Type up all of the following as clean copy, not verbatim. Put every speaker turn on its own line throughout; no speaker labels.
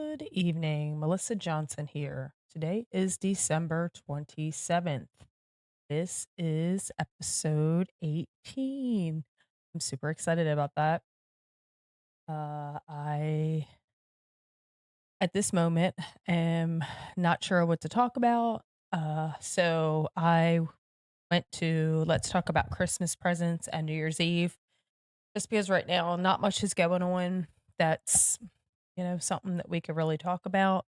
Good evening. Melissa Johnson here. Today is December 27th. This is episode 18. I'm super excited about that. I, at this moment, am not sure what to talk about. So I went to Let's Talk About Christmas Presents and New Year's Eve, just because right now not much is going on. That's, something that we could really talk about.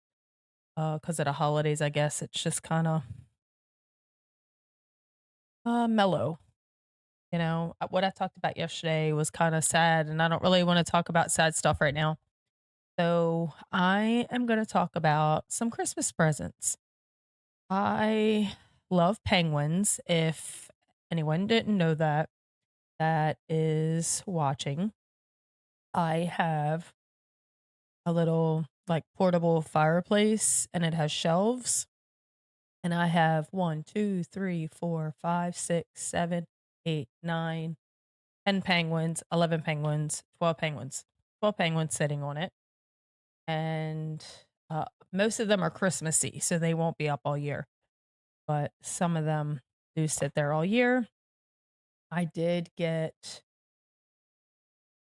'Cause of the holidays, I guess it's just kinda, mellow, what I talked about yesterday was kinda sad, and I don't really wanna talk about sad stuff right now. So, I am gonna talk about some Christmas presents. I love penguins, if anyone didn't know that, that is watching. I have a little, like, portable fireplace, and it has shelves. And I have 1, 2, 3, 4, 5, 6, 7, 8, 9, 10 penguins, 11 penguins, 12 penguins, 12 penguins sitting on it. And most of them are Christmassy, so they won't be up all year. But some of them do sit there all year. I did get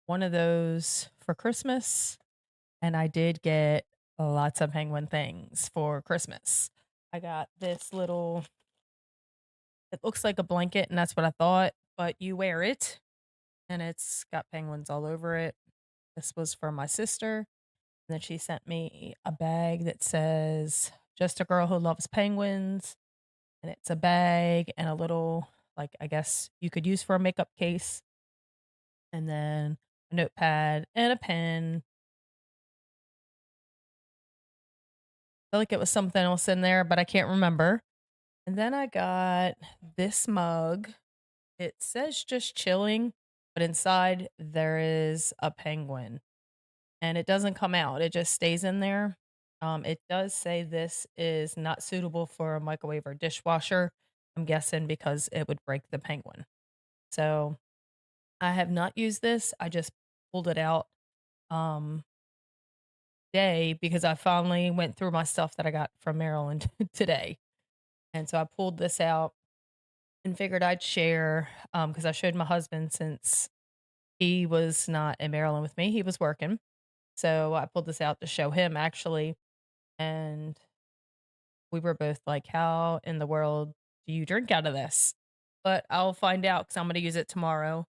one of those for Christmas, and I did get lots of penguin things for Christmas. I got this little, it looks like a blanket, and that's what I thought, but you wear it and it's got penguins all over it. This was for my sister. And then she sent me a bag that says, "Just a girl who loves penguins." And it's a bag and a little, like, I guess you could use for a makeup case. And then a notepad and a pen. I feel like it was something else in there, but I can't remember. And then I got this mug. It says just chilling, but inside there is a penguin. And it doesn't come out, it just stays in there. It does say this is not suitable for a microwave or dishwasher. I'm guessing because it would break the penguin. So, I have not used this, I just pulled it out, um, today because I finally went through my stuff that I got from Maryland today. And so I pulled this out and figured I'd share, because I showed my husband since he was not in Maryland with me, he was working. So I pulled this out to show him actually. And we were both like, "How in the world do you drink out of this?" But I'll find out because 'cause I'm gonna use it tomorrow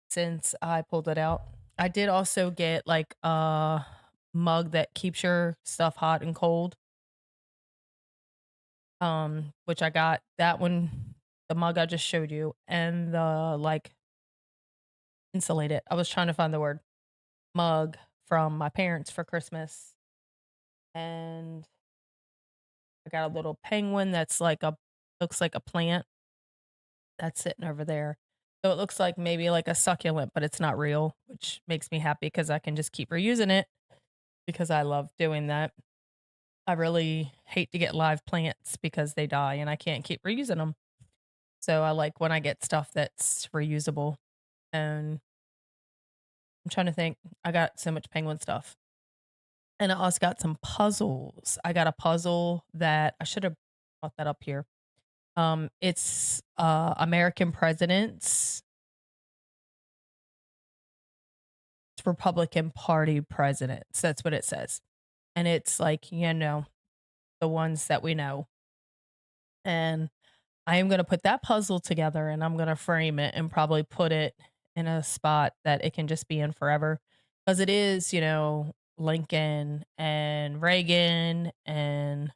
since I pulled it out. I did also get, like, a mug that keeps your stuff hot and cold, which I got that one, the mug I just showed you, and the, like, insulated, I was trying to find the word, mug from my parents for Christmas, and I got a little penguin that's like a looks like a plant that's sitting over there. So it looks like maybe like a succulent, but it's not real, which makes me happy because I can just keep reusing it because I love doing that. I really hate to get live plants because they die and I can't keep reusing them. So I like when I get stuff that's reusable. And I'm trying to think. I got so much penguin stuff. And I also got some puzzles. I got a puzzle that I should have brought that up here. It's American presidents, Republican Party presidents. That's what it says. And it's like, the ones that we know. And I am going to put that puzzle together and I'm going to frame it and probably put it in a spot that it can just be in forever. Because it is, Lincoln and Reagan and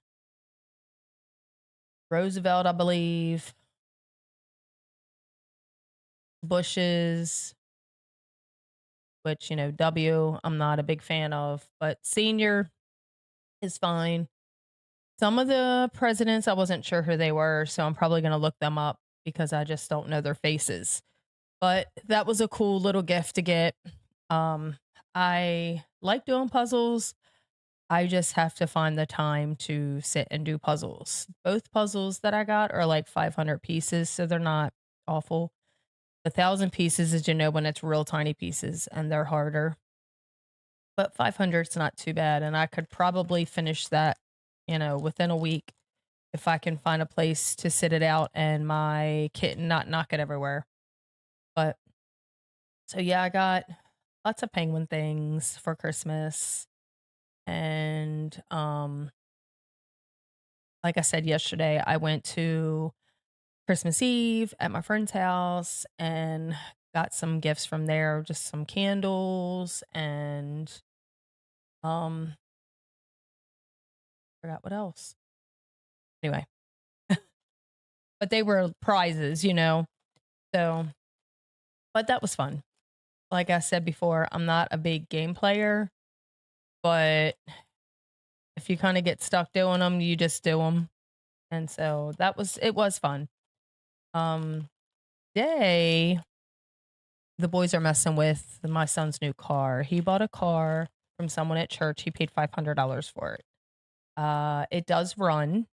Roosevelt, I believe, Bush's, which, I'm not a big fan of, but senior is fine. Some of the presidents, I wasn't sure who they were, so I'm probably gonna look them up because I just don't know their faces. But that was a cool little gift to get. Um, I like doing puzzles. I just have to find the time to sit and do puzzles. Both puzzles that I got are like 500 pieces, so they're not awful. 1,000 pieces is, when it's real tiny pieces and they're harder. but 500 is not too bad, and I could probably finish that, within a week if I can find a place to sit it out and my kitten not knock it everywhere. But so yeah, I got lots of penguin things for Christmas. And like I said yesterday, I went to Christmas Eve at my friend's house and got some gifts from there, just some candles and um forgot what else. Anyway, but they were prizes. So, but that was fun. Like I said before, I'm not a big game player, but if you kind of get stuck doing them, you just do them. And so it was fun. Um, Today, the boys are messing with my son's new car. He bought a car from someone at church. He paid $500 for it. It does run,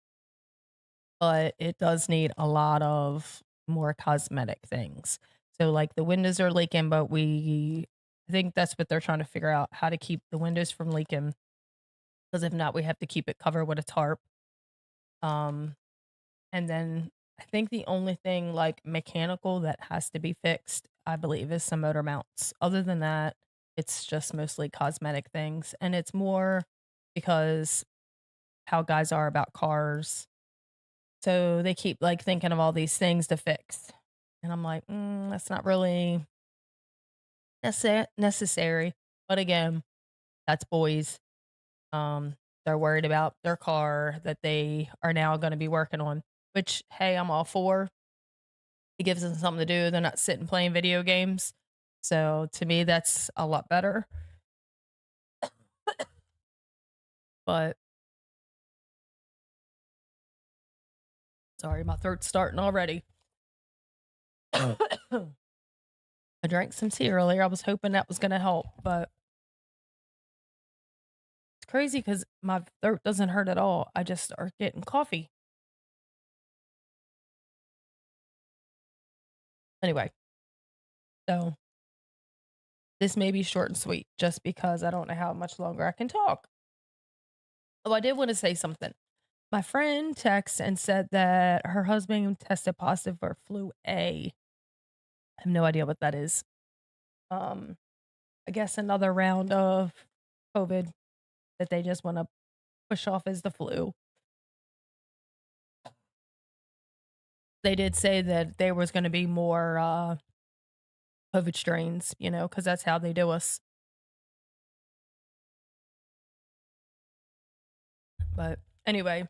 but it does need a lot of more cosmetic things. So, like the windows are leaking, but I think that's what they're trying to figure out how to keep the windows from leaking. Because if not, we have to keep it covered with a tarp. Um, and then I think the only thing like mechanical that has to be fixed, I believe, is some motor mounts. Other than that, it's just mostly cosmetic things. And it's more because how guys are about cars. So they keep like thinking of all these things to fix. And I'm like, that's not really necessary. But again, that's boys. Um, they're worried about their car that they are now going to be working on, which, hey, I'm all for. It gives them something to do. They're not sitting playing video games. So to me, that's a lot better. But sorry, my throat's starting already. I drank some tea earlier. I was hoping that was going to help, but it's crazy because my throat doesn't hurt at all. I just start getting coffee. Anyway, so this may be short and sweet just because I don't know how much longer I can talk. Oh, I did want to say something. My friend texted and said that her husband tested positive for flu A. I have no idea what that is. Um, I guess another round of COVID that they just want to push off as the flu. They did say that there was going to be more COVID strains, because that's how they do us. But anyway,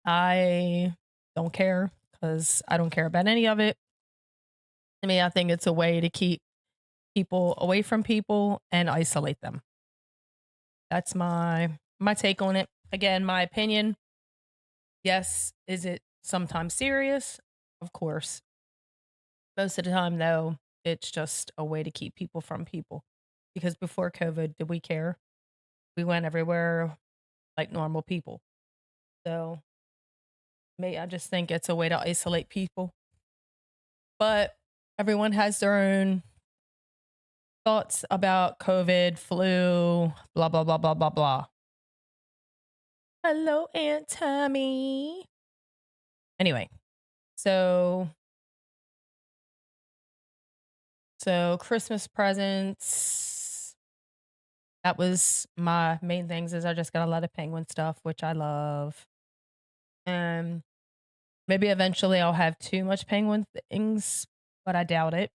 I don't care because I don't care about any of it. I mean, I think it's a way to keep people away from people and isolate them. That's my take on it. Again, my opinion. Yes, is it sometimes serious? Of course. Most of the time though, it's just a way to keep people from people. Because before COVID, did we care? We went everywhere like normal people. So, me, I just think it's a way to isolate people. But everyone has their own thoughts about COVID, flu, blah, blah, blah, blah, blah, blah. Hello, Aunt Tammy. Anyway, so Christmas presents. That was my main things is I just got a lot of penguin stuff, which I love. And maybe eventually I'll have too much penguin things, but I doubt it.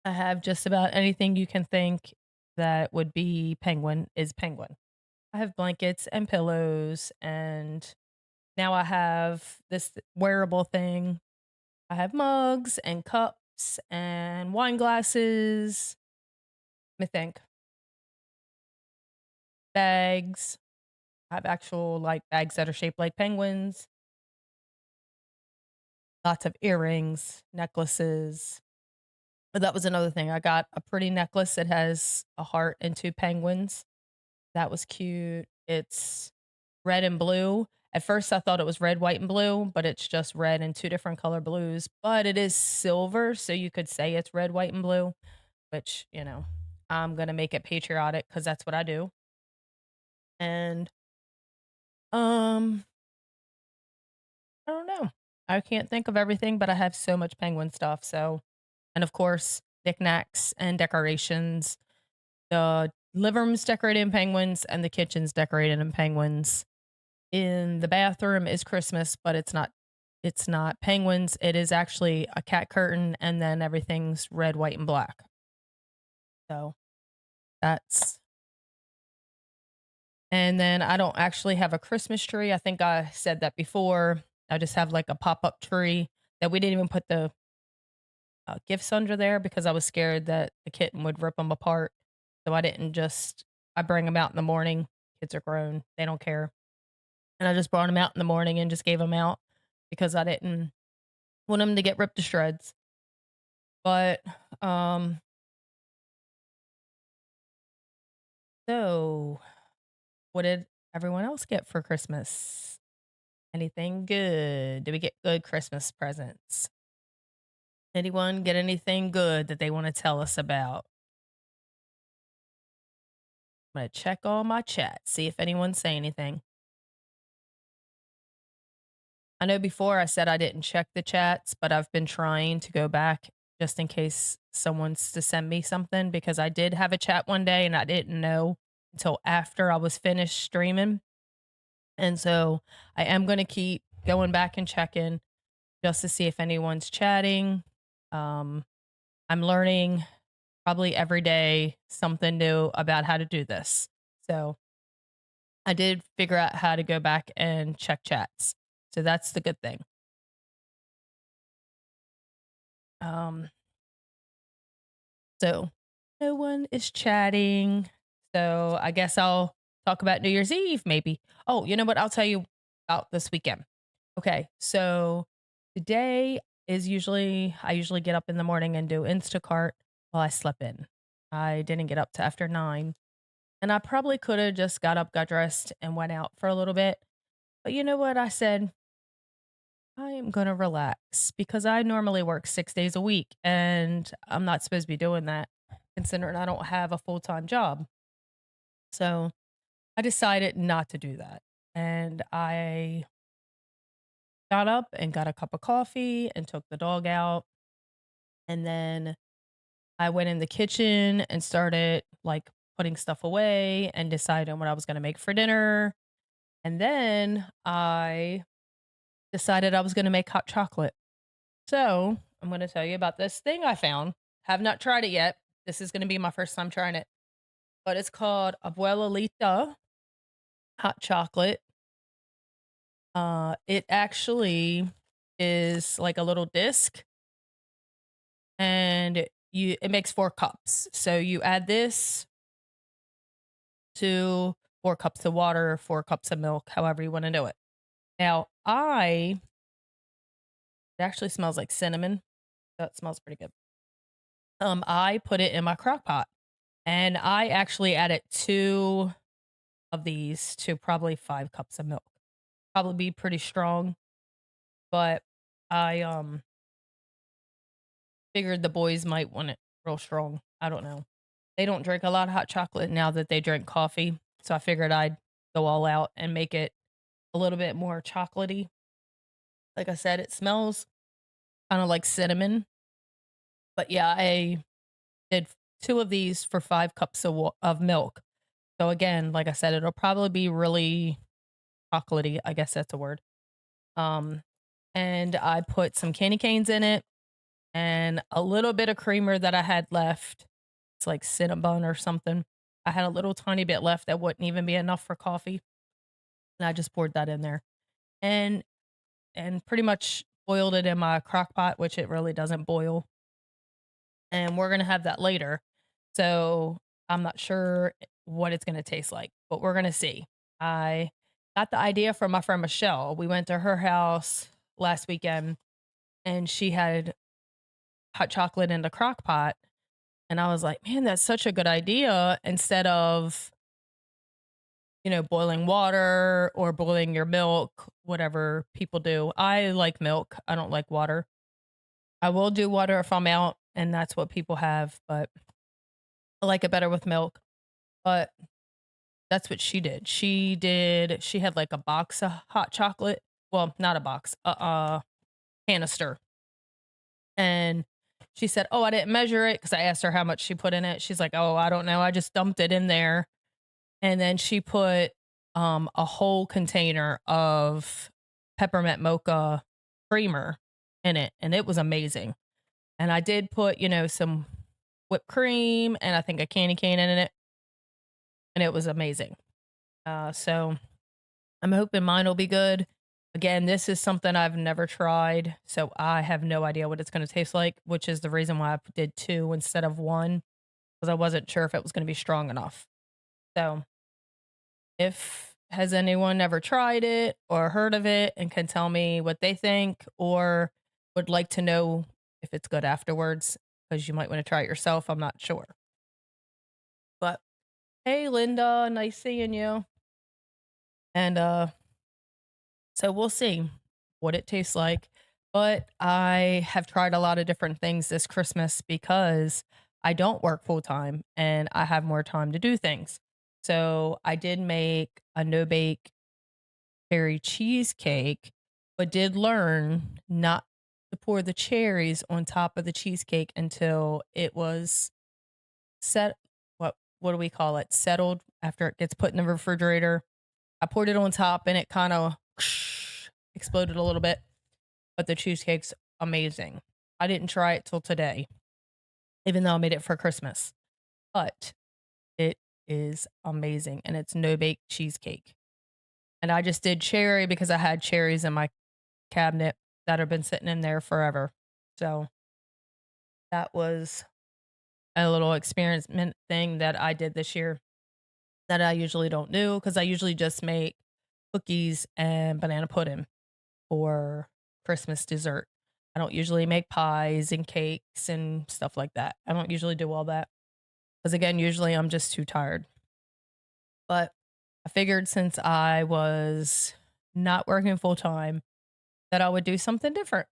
I have just about anything you can think that would be penguin is penguin. I have blankets and pillows, and now I have this wearable thing. I have mugs and cups and wine glasses. Let me think. Bags. I have actual like bags that are shaped like penguins. Lots of earrings, necklaces. But that was another thing. I got a pretty necklace that has a heart and two penguins. That was cute. It's red and blue. At first, I thought it was red, white, and blue, but it's just red and two different color blues. But it is silver, so you could say it's red, white, and blue, which, I'm gonna make it patriotic because that's what I do. And um, I don't know. I can't think of everything, but I have so much penguin stuff. So, and of course, knickknacks and decorations. The living room's decorated in penguins, and the kitchen's decorated in penguins. In the bathroom is Christmas, but it's not penguins. It is actually a cat curtain, and then everything's red, white, and black. So that's and then I don't actually have a Christmas tree. I think I said that before. I just have like a pop-up tree that we didn't even put the gifts under there because I was scared that the kitten would rip them apart. So I didn't just I bring them out in the morning. Kids are grown. They don't care. And I just brought them out in the morning and just gave them out because I didn't want them to get ripped to shreds. But um so what did everyone else get for Christmas? Anything good? Did we get good Christmas presents? Anyone get anything good that they want to tell us about? I'm gonna check all my chat, see if anyone say anything. I know before I said I didn't check the chats, but I've been trying to go back just in case someone's to send me something because I did have a chat one day and I didn't know until after I was finished streaming. And so I am going to keep going back and checking just to see if anyone's chatting. Um, I'm learning probably every day something new about how to do this. So I did figure out how to go back and check chats. So that's the good thing. Um, so no one is chatting. So I guess I'll talk about New Year's Eve maybe. Oh, you know what? I'll tell you about this weekend. Okay. So today is usually, I usually get up in the morning and do Instacart while I slept in. I didn't get up to after 9. And I probably could have just got up, got dressed, and went out for a little bit. But you know what? I said, I am going to relax because I normally work 6 days a week and I'm not supposed to be doing that considering I don't have a full time job. So I decided not to do that. And I got up and got a cup of coffee and took the dog out. And then I went in the kitchen and started like putting stuff away and deciding what I was going to make for dinner. And then I decided I was going to make hot chocolate. So, I'm gonna tell you about this thing I found. Have not tried it yet. This is gonna be my first time trying it, but it's called Abuelita hot chocolate. It actually is like a little disc, and it makes 4 cups. So you add this to 4 cups of water, 4 cups of milk, however you wanna do it. Now, it actually smells like cinnamon, so it smells pretty good. I put it in my crock pot, and I actually added 2 of these to probably 5 cups of milk. Probably be pretty strong, but I figured the boys might want it real strong. I don't know. They don't drink a lot of hot chocolate now that they drink coffee, so I figured I'd go all out and make it a little bit more chocolatey. Like I said, it smells kinda like cinnamon, but yeah, I did 2 of these for 5 cups of milk. So again, like I said, it'll probably be really chocolatey, I guess that's a word. Um, and I put some candy canes in it and a little bit of creamer that I had left. It's like Cinnabon or something. I had a little tiny bit left that wouldn't even be enough for coffee, and I just poured that in there and pretty much boiled it in my crock pot, which it really doesn't boil. And we're gonna have that later. So I'm not sure what it's gonna taste like, but we're gonna see. I got the idea from my friend Michelle. We went to her house last weekend and she had hot chocolate in the crock pot. And I was like, man, that's such a good idea. Instead of, boiling water or boiling your milk, whatever people do. I like milk. I don't like water. I will do water if I'm out, and that's what people have. But I like it better with milk, but that's what she did. She had like a box of hot chocolate. Well, not a box, canister. And she said, "Oh, I didn't measure it," because I asked her how much she put in it. She's like, "Oh, I don't know. I just dumped it in there." And then she put a whole container of peppermint mocha creamer in it, and it was amazing. And I did put, some whipped cream and I think a candy cane in it, and it was amazing. So I'm hoping mine will be good. Again, this is something I've never tried, so I have no idea what it's going to taste like, which is the reason why I did two instead of one, because I wasn't sure if it was going to be strong enough. So, if has anyone ever tried it or heard of it and can tell me what they think or would like to know if it's good afterwards, because you might want to try it yourself. I'm not sure. But hey, Linda, nice seeing you. And so we'll see what it tastes like. But I have tried a lot of different things this Christmas because I don't work full time and I have more time to do things. So I did make a no bake cherry cheesecake, but did learn not to pour the cherries on top of the cheesecake until it was set. What do we call it? Settled after it gets put in the refrigerator. I poured it on top and it kind of exploded a little bit, but the cheesecake's amazing. I didn't try it till today, even though I made it for Christmas, but it is amazing and it's no bake cheesecake. And I just did cherry because I had cherries in my cabinet that have been sitting in there forever. So that was a little experiment thing that I did this year that I usually don't do because I usually just make cookies and banana pudding for Christmas dessert. I don't usually make pies and cakes and stuff like that. I don't usually do all that because, again, usually I'm just too tired. But I figured since I was not working full time that I would do something different.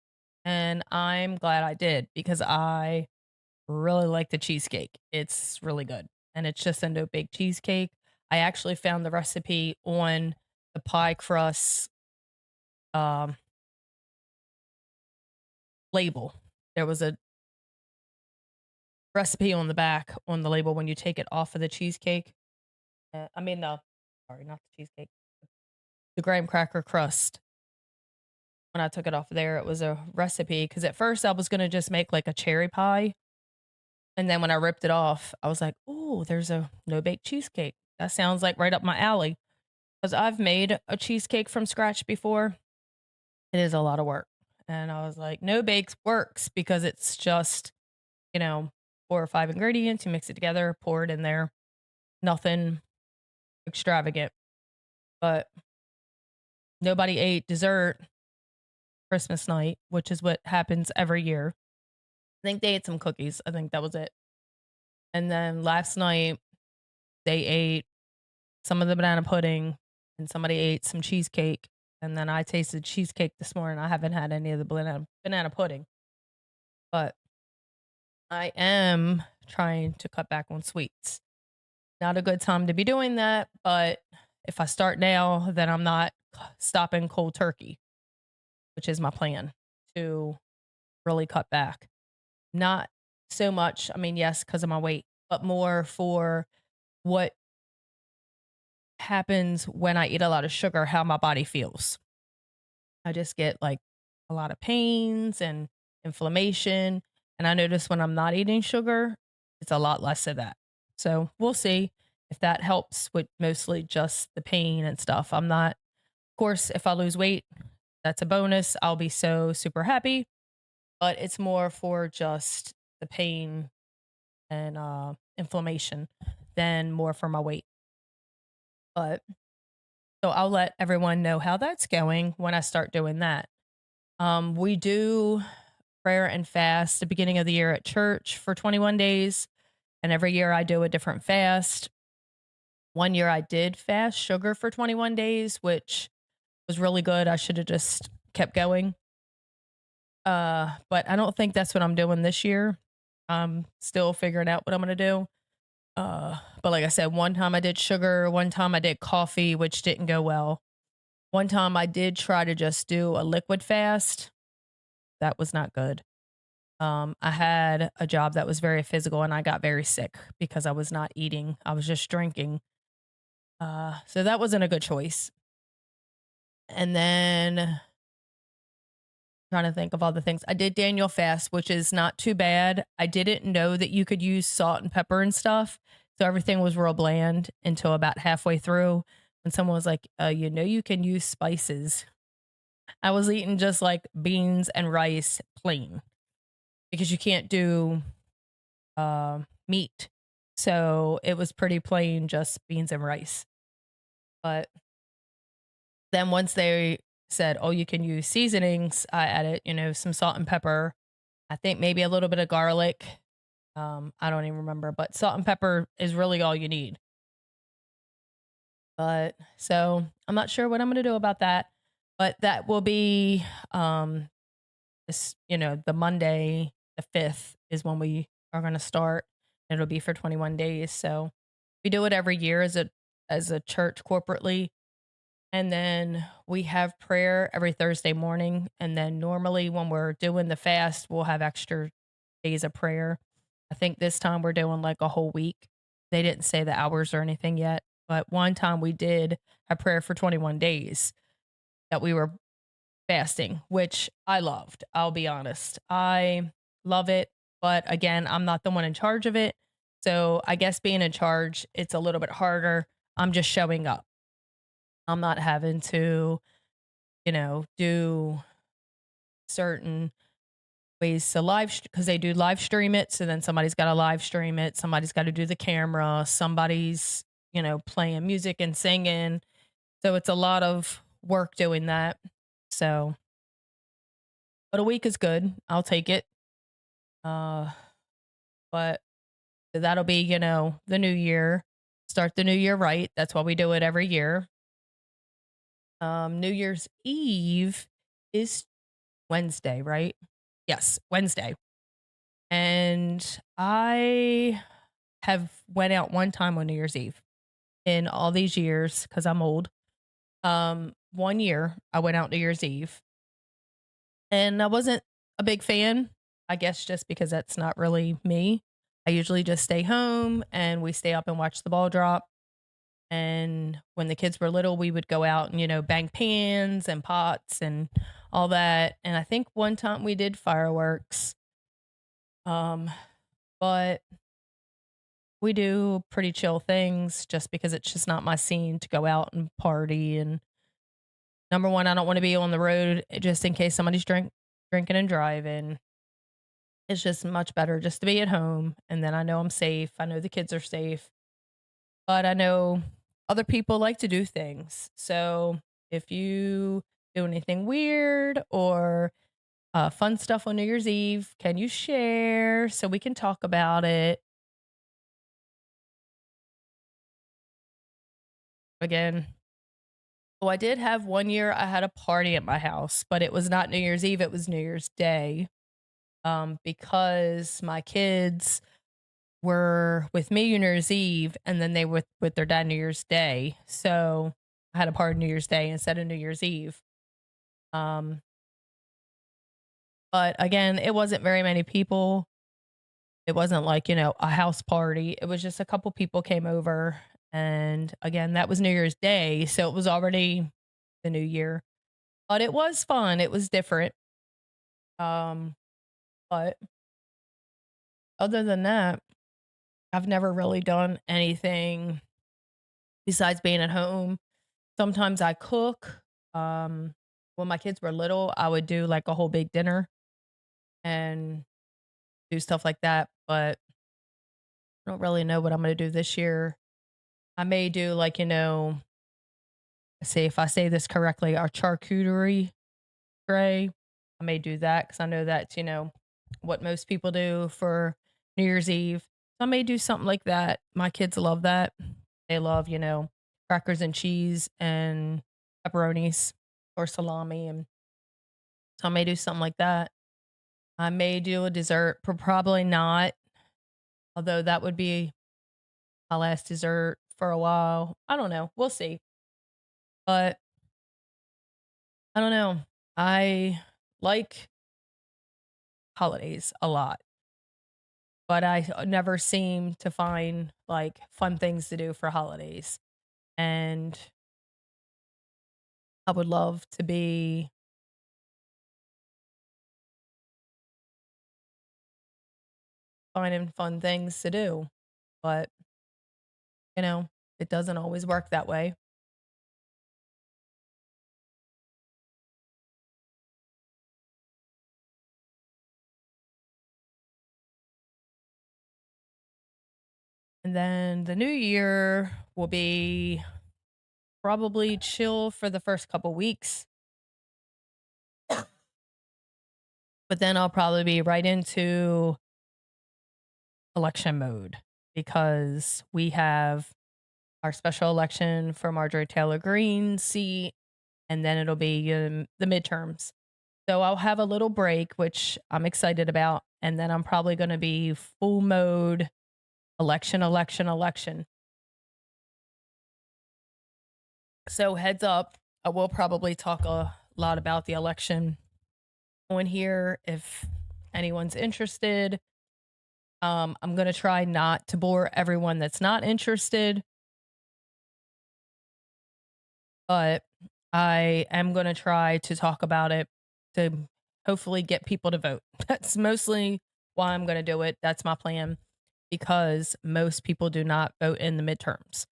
And I'm glad I did because I really like the cheesecake. It's really good. And it's just a no bake cheesecake. I actually found the recipe on the pie crust um, label. There was a recipe on the back on the label when you take it off of the cheesecake. Sorry, not the cheesecake, the graham cracker crust. When I took it off there, it was a recipe because at first I was going to just make like a cherry pie. And then when I ripped it off, I was like, "Oh, there's a no bake cheesecake. That sounds like right up my alley." Because I've made a cheesecake from scratch before. It is a lot of work. And I was like, no bakes works because it's just, you know, 4 or 5 ingredients. You mix it together, pour it in there. Nothing extravagant. But nobody ate dessert Christmas night, which is what happens every year. I think they ate some cookies. I think that was it. And then last night, they ate some of the banana pudding and somebody ate some cheesecake. And then I tasted cheesecake this morning. I haven't had any of the banana pudding, but I am trying to cut back on sweets. Not a good time to be doing that, but if I start now, then I'm not stopping cold turkey, which is my plan to really cut back. Not so much, I mean, yes, because of my weight, but more for what happens when I eat a lot of sugar, how my body feels. I just get like a lot of pains and inflammation. And I notice when I'm not eating sugar, it's a lot less of that. So we'll see if that helps with mostly just the pain and stuff. I'm not, of course, if I lose weight, that's a bonus. I'll be so super happy, but it's more for just the pain and inflammation than more for my weight. But so I'll let everyone know how that's going when I start doing that. We do prayer and fast the beginning of the year at church for 21 days. And every year I do a different fast. One year I did fast sugar for 21 days, which was really good. I should have just kept going. But I don't think that's what I'm doing this year. I'm still figuring out what I'm going to do. But like I said, one time I did sugar, one time I did coffee, which didn't go well. One time I did try to just do a liquid fast. That was not good. I had a job that was very physical and I got very sick because I was not eating. I was just drinking. So that wasn't a good choice. And then trying to think of all the things. I did Daniel fast, which is not too bad. I didn't know that you could use salt and pepper and stuff. So everything was real bland until about halfway through when someone was like, you can use spices. I was eating just like beans and rice plain because you can't do meat. So it was pretty plain, just beans and rice. But then once they said, "Oh, you can use seasonings," I added, some salt and pepper. I think maybe a little bit of garlic. I don't even remember, but salt and pepper is really all you need. But so I'm not sure what I'm gonna do about that. But that will be the Monday, the 5th is when we are gonna start. It'll be for 21 days. So we do it every year as a church corporately. And then we have prayer every Thursday morning. And then normally when we're doing the fast, we'll have extra days of prayer. I think this time we're doing like a whole week. They didn't say the hours or anything yet. But one time we did have prayer for 21 days that we were fasting, which I loved. I'll be honest. I love it. But again, I'm not the one in charge of it. So I guess being in charge, it's a little bit harder. I'm just showing up. I'm not having to, do certain ways to because they do live stream it. So then somebody's got to live stream it. Somebody's got to do the camera. Somebody's, playing music and singing. So it's a lot of work doing that. So, but a week is good. I'll take it. Uh, but that'll be, the new year. Start the new year right. That's why we do it every year. New Year's Eve is Wednesday, right? Yes, Wednesday. And I have went out one time on New Year's Eve in all these years because I'm old. One year I went out New Year's Eve and I wasn't a big fan. I guess just because that's not really me. I usually just stay home and we stay up and watch the ball drop. And when the kids were little, we would go out and, bang pans and pots and all that. And I think one time we did fireworks. Um, but we do pretty chill things just because it's just not my scene to go out and party. And number one, I don't want to be on the road just in case somebody's drinking and driving. It's just much better just to be at home. And then I know I'm safe. I know the kids are safe. But I know other people like to do things. So if you do anything weird or fun stuff on New Year's Eve, can you share so we can talk about it? Again, oh, I did have one year I had a party at my house, but it was not New Year's Eve, it was New Year's Day. Because my kids were with me New Year's Eve and then they were with their dad New Year's Day. So I had a party New Year's Day instead of New Year's Eve. Um, but again, it wasn't very many people. It wasn't like, a house party. It was just a couple people came over. And again, that was New Year's Day. So it was already the new year. But it was fun. It was different. Um, but other than that, I've never really done anything besides being at home. Sometimes I cook. When my kids were little, I would do like a whole big dinner and do stuff like that. But I don't really know what I'm going to do this year. I may do like, say if I say this correctly, our charcuterie tray. I may do that because I know that's, what most people do for New Year's Eve. So I may do something like that. My kids love that. They love, crackers and cheese and pepperonis or salami. And so I may do something like that. I may do a dessert, probably not. Although that would be my last dessert for a while. I don't know. We'll see. But I don't know. I like holidays a lot, but I never seem to find like fun things to do for holidays. And I would love to be finding fun things to do, but you know, it doesn't always work that way. And then the new year will be probably chill for the first couple weeks, but then I'll probably be right into election mode because we have our special election for Marjorie Taylor Greene's seat, and then it'll be the midterms. So I'll have a little break, which I'm excited about, and then I'm probably going to be full mode election, election, election. So heads up, I will probably talk a lot about the election on here if anyone's interested. I'm going to try not to bore everyone that's not interested, but I am going to try to talk about it to hopefully get people to vote. That's mostly why I'm going to do it. That's my plan because most people do not vote in the midterms.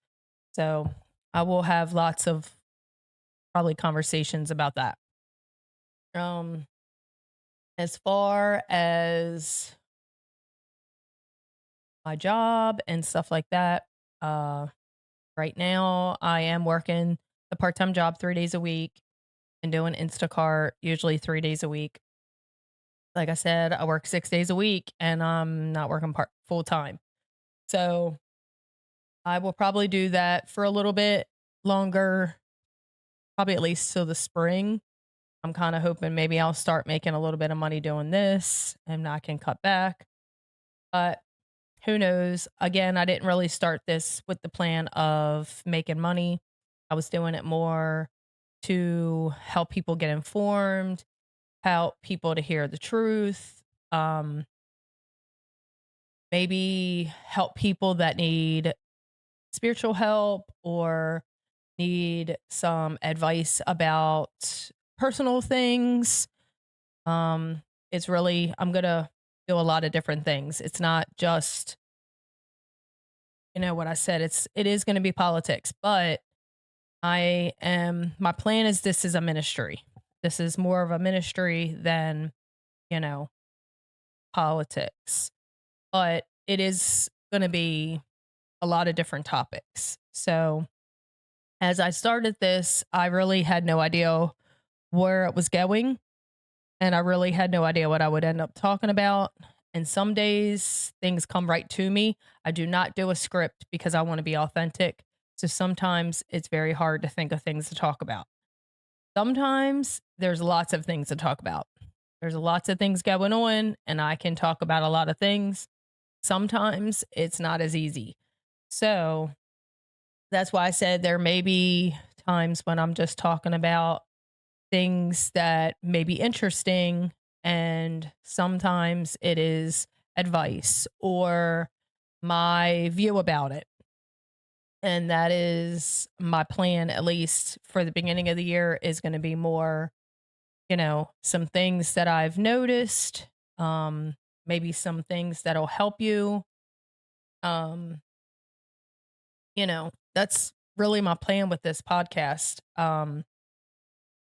So I will have lots of probably conversations about that. Um, as far as my job and stuff like that, uh, right now I am working a part time job 3 days a week and doing Instacart usually 3 days a week. Like I said, I work 6 days a week and I'm not working part full time. So I will probably do that for a little bit longer, probably at least till the spring. I'm kind of hoping maybe I'll start making a little bit of money doing this and I can cut back. But who knows? Again, I didn't really start this with the plan of making money. I was doing it more to help people get informed, help people to hear the truth, um, maybe help people that need spiritual help or need some advice about personal things. Um, it's really, I'm going to do a lot of different things. It's not just, what I said, it is going to be politics, but my plan is this is a ministry. This is more of a ministry than, you know, politics, but it is going to be a lot of different topics. So as I started this, I really had no idea where it was going. And I really had no idea what I would end up talking about. And some days things come right to me. I do not do a script because I want to be authentic. So sometimes it's very hard to think of things to talk about. Sometimes there's lots of things to talk about. There's lots of things going on, and I can talk about a lot of things. Sometimes it's not as easy. So that's why I said there may be times when I'm just talking about things that may be interesting, and sometimes it is advice or my view about it. And that is my plan, at least for the beginning of the year, is going to be more, some things that I've noticed, maybe some things that'll help you. Um, that's really my plan with this podcast.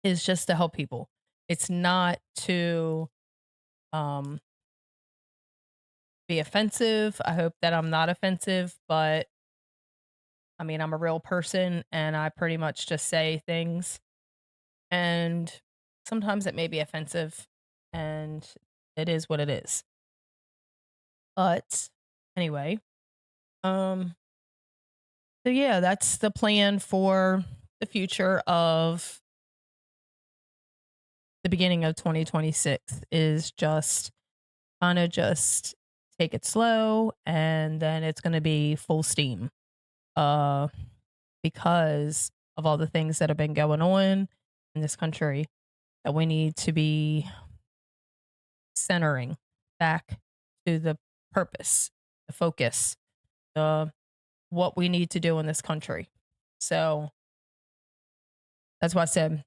Is just to help people. It's not to um be offensive. I hope that I'm not offensive, but I mean, I'm a real person and I pretty much just say things, and sometimes it may be offensive, and it is what it is. But anyway, um so yeah, that's the plan for the future of the beginning of 2026 is just kind of just take it slow and then it's going to be full steam. uh, because of all the things that have been going on in this country that we need to be centering back to the purpose, the focus, the what we need to do in this country. So that's why I said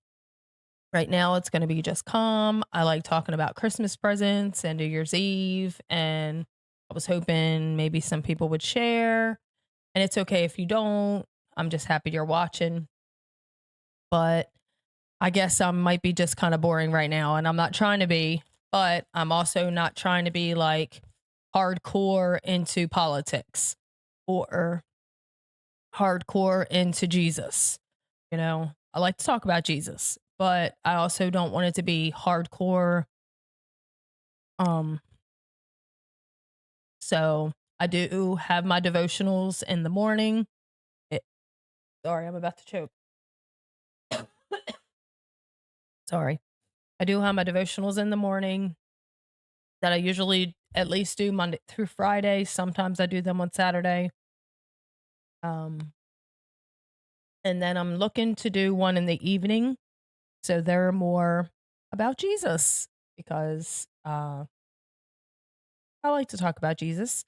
right now it's going to be just calm. I like talking about Christmas presents and New Year's Eve. And I was hoping maybe some people would share. And it's okay if you don't. I'm just happy you're watching. But I guess I might be just kind of boring right now. And I'm not trying to be, but I'm also not trying to be like hardcore into politics or hardcore into Jesus. You know, I like to talk about Jesus, but I also don't want it to be hardcore. Um, so I do have my devotionals in the morning. It, sorry, I'm about to choke. Sorry. I do have my devotionals in the morning that I usually at least do Monday through Friday. Sometimes I do them on Saturday. Um, and then I'm looking to do one in the evening. So they're more about Jesus because I like to talk about Jesus.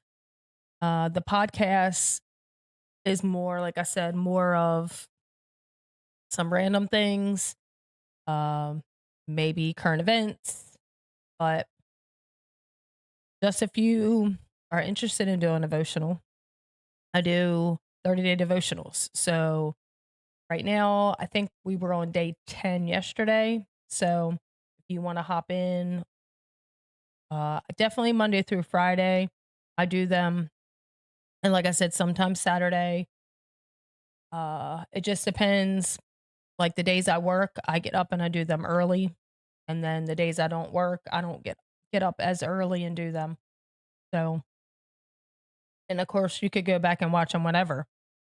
The podcast is more, like I said, more of some random things, um, maybe current events, but just if you are interested in doing devotional, I do 30-day devotionals. So right now, I think we were on day 10 yesterday. So if you want to hop in, definitely Monday through Friday, I do them. And like I said, sometimes Saturday. It just depends. Like the days I work, I get up and I do them early. And then the days I don't work, I don't get up as early and do them. So, and of course, you could go back and watch them whenever.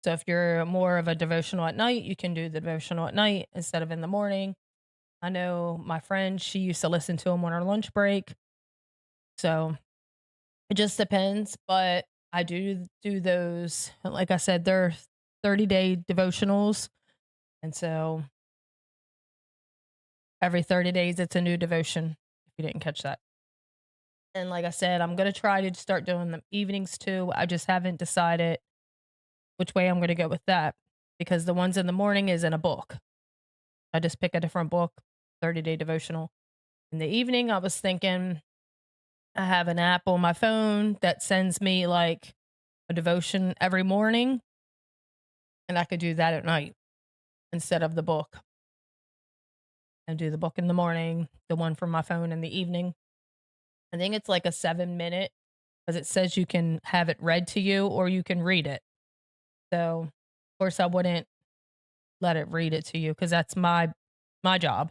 So if you're more of a devotional at night, you can do the devotional at night instead of in the morning. I know my friend, she used to listen to them on her lunch break. So it just depends. But I do those. Like I said, they're 30-day devotionals. And so every 30 days, it's a new devotion, if you didn't catch that. And like I said, I'm going to try to start doing them evenings too. I just haven't decided which way I'm going to go with that because the ones in the morning is in a book. I just pick a different book, 30-day devotional. In the evening, I was thinking I have an app on my phone that sends me like a devotion every morning, and I could do that at night instead of the book and do the book in the morning, the one from my phone in the evening. I think it's like a 7 minute because it says you can have it read to you or you can read it. So, of course, I wouldn't let it read it to you because that's my job.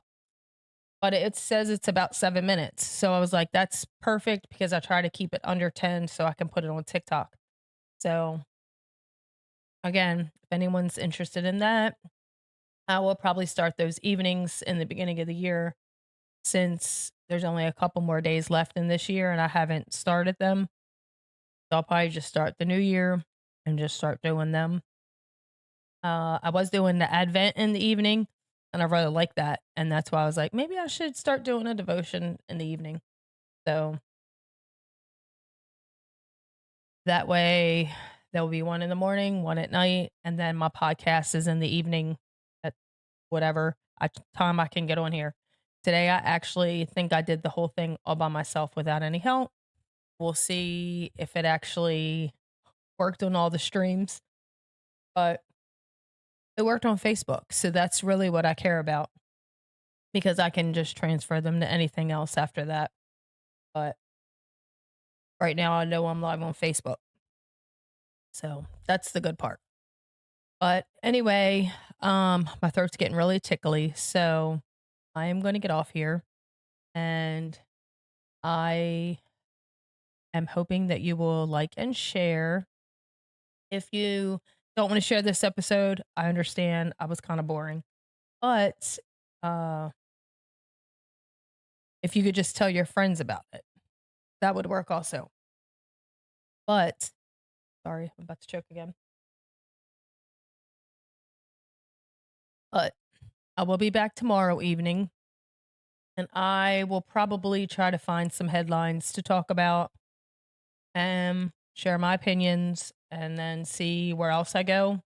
But it says it's about 7 minutes. So I was like, that's perfect because I try to keep it under 10 so I can put it on TikTok. So again, if anyone's interested in that, I will probably start those evenings in the beginning of the year since there's only a couple more days left in this year and I haven't started them. So I'll probably just start the new year and just start doing them. I was doing the Advent in the evening, and I really like that. And that's why I was like, maybe I should start doing a devotion in the evening. So that way there will be one in the morning, one at night, and then my podcast is in the evening at whatever time I can get on here. Today, I actually think I did the whole thing all by myself without any help. We'll see if it actually worked on all the streams, but it worked on Facebook. So that's really what I care about because I can just transfer them to anything else after that. But right now, I know I'm live on Facebook. So that's the good part. But anyway, my throat's getting really tickly. So I am going to get off here. And I am hoping that you will like and share. If you don't want to share this episode, I understand I was kind of boring. But uh, if you could just tell your friends about it, that would work also. But sorry, I'm about to choke again. But I will be back tomorrow evening and I will probably try to find some headlines to talk about and share my opinions and then see where else I go.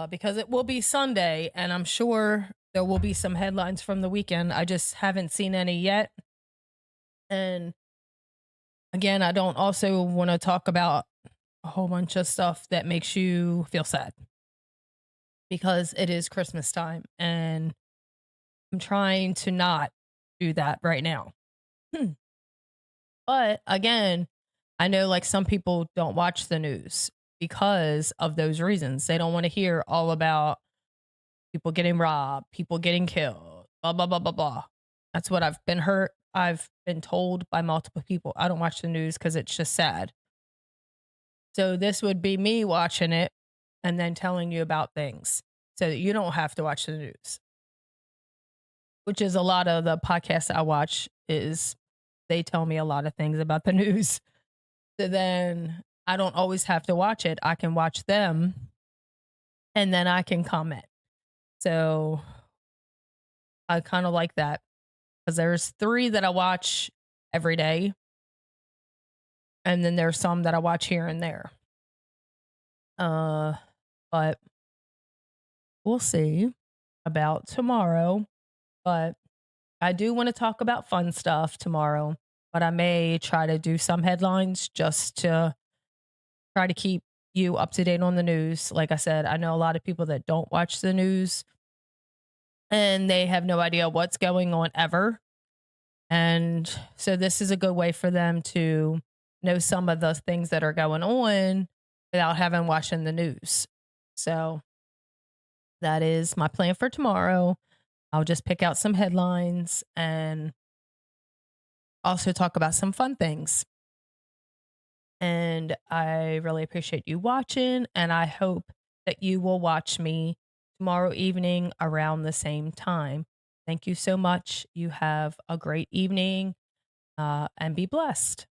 Because it will be Sunday and I'm sure there will be some headlines from the weekend. I just haven't seen any yet. And again, I don't also want to talk about a whole bunch of stuff that makes you feel sad because it is Christmas time and I'm trying to not do that right now. But again, I know like some people don't watch the news because of those reasons. They don't want to hear all about people getting robbed, people getting killed, blah, blah, blah, blah, blah. That's what I've been hurt. I've been told by multiple people. I don't watch the news because it's just sad. So this would be me watching it and then telling you about things so that you don't have to watch the news, which is a lot of the podcasts I watch is they tell me a lot of things about the news. So then I don't always have to watch it. I can watch them and then I can comment. So I kind of like that because there's three that I watch every day. And then there's some that I watch here and there. Uh, but we'll see about tomorrow. But I do want to talk about fun stuff tomorrow. But I may try to do some headlines just to try to keep you up to date on the news. Like I said, I know a lot of people that don't watch the news and they have no idea what's going on ever. And so this is a good way for them to know some of the things that are going on without having watching the news. So that is my plan for tomorrow. I'll just pick out some headlines and also talk about some fun things. And I really appreciate you watching. And I hope that you will watch me tomorrow evening around the same time. Thank you so much. You have a great evening and be blessed.